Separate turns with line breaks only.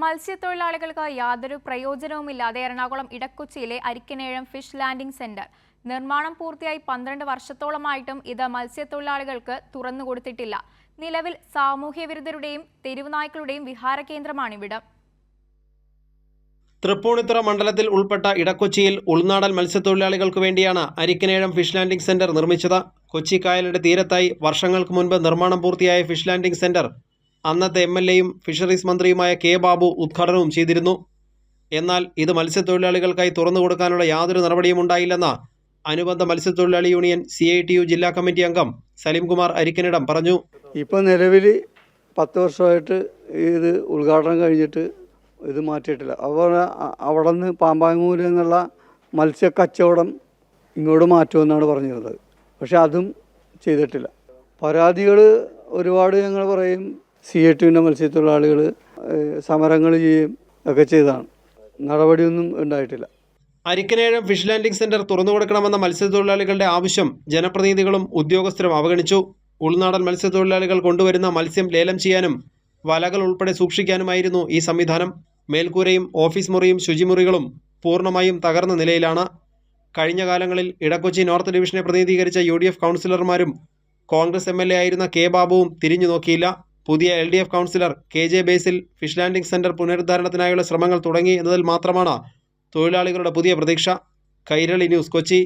മത്സ്യത്തൊഴിലാളികൾക്ക് യാതൊരു പ്രയോജനവുമില്ലാതെ Ernakulam ഇടക്കൊച്ചിയിലെ അരിക്കനേഴം fish landing centre നിർമ്മാണം പൂർത്തിയായി 12 വർഷത്തോളമായിട്ടും ഇത് മത്സ്യത്തൊഴിലാളികൾക്ക് തുറന്നുകൊടുത്തിട്ടില്ല. നിലവിൽ സാമൂഹ്യവിരുദ്ധരുടെയും തെരുവുനായ്ക്കളുടെയും വിഹാരകേന്ദ്രമാണിവിടം.
തൃപ്പൂണിത്തുറ മണ്ഡലത്തിൽ ഉൾപ്പെട്ട ഇടക്കൊച്ചിയിൽ ഉൾനാടൻ മത്സ്യത്തൊഴിലാളികൾക്ക് വേണ്ടിയാണ് അരിക്കനേഴം ഫിഷ് ലാൻഡിംഗ് സെന്റർ നിർമ്മിച്ചത്. കൊച്ചി കായലിന്റെ തീരത്തായി വർഷങ്ങൾക്ക് മുൻപ് നിർമ്മാണം പൂർത്തിയായ ഫിഷ് ലാൻഡിംഗ് സെന്റർ അന്നത്തെ MLAയും ഫിഷറീസ് മന്ത്രിയുമായ K. ബാബു ഉദ്ഘാടനവും ചെയ്തിരുന്നു. എന്നാൽ ഇത് മത്സ്യത്തൊഴിലാളികൾക്കായി തുറന്നു കൊടുക്കാനുള്ള യാതൊരു നടപടിയും ഉണ്ടായില്ലെന്ന് അനുബന്ധ മത്സ്യത്തൊഴിലാളി യൂണിയൻ CITU ജില്ലാ കമ്മിറ്റി അംഗം സലിംകുമാർ അരിക്കനിടം പറഞ്ഞു.
ഇപ്പോൾ നിലവിൽ 10 വർഷമായിട്ട് ഇത് ഉദ്ഘാടനം കഴിഞ്ഞിട്ട് ഇത് മാറ്റിയിട്ടില്ല. അതുപോലെ അവിടെ നിന്ന് പാമ്പാങ്ങൂരിൽ നിന്നുള്ള മത്സ്യക്കച്ചവടം ഇങ്ങോട്ട് മാറ്റുമെന്നാണ് പറഞ്ഞിരുന്നത്. പക്ഷെ അതും ചെയ്തിട്ടില്ല. പരാതികൾ ഒരുപാട് ഞങ്ങൾ പറയും. CITUവിൻ്റെ മത്സ്യത്തൊഴിലാളികൾ സമരങ്ങൾ ചെയ്യും ഒക്കെ ചെയ്തതാണ്. നടപടിയൊന്നും ഉണ്ടായിട്ടില്ല.
അരിക്കനേഴം ഫിഷ് ലാൻഡിംഗ് സെന്റർ തുറന്നു കൊടുക്കണമെന്ന മത്സ്യത്തൊഴിലാളികളുടെ ആവശ്യം ജനപ്രതിനിധികളും ഉദ്യോഗസ്ഥരും അവഗണിച്ചു. ഉൾനാടൻ മത്സ്യത്തൊഴിലാളികൾ കൊണ്ടുവരുന്ന മത്സ്യം ലേലം ചെയ്യാനും വലകൾ ഉൾപ്പെടെ സൂക്ഷിക്കാനുമായിരുന്നു ഈ സംവിധാനം. മേൽക്കൂരയും ഓഫീസ് മുറിയും ശുചിമുറികളും പൂർണ്ണമായും തകർന്ന നിലയിലാണ്. കഴിഞ്ഞ കാലങ്ങളിൽ ഇടക്കൊച്ചി നോർത്ത് ഡിവിഷനെ പ്രതിനിധീകരിച്ച UDF കൗൺസിലർമാരും കോൺഗ്രസ് MLA ആയിരുന്ന K. ബാബുവും തിരിഞ്ഞു നോക്കിയില്ല. പുതിയ LDF councillor KJ Basil fish landing centre പുനരുദ്ധാരണത്തിനായുള്ള ശ്രമങ്ങൾ തുടങ്ങി എന്നതിൽ മാത്രമാണ് തൊഴിലാളികളുടെ പുതിയ പ്രതീക്ഷ. കൈരളി ന്യൂസ്, കൊച്ചി.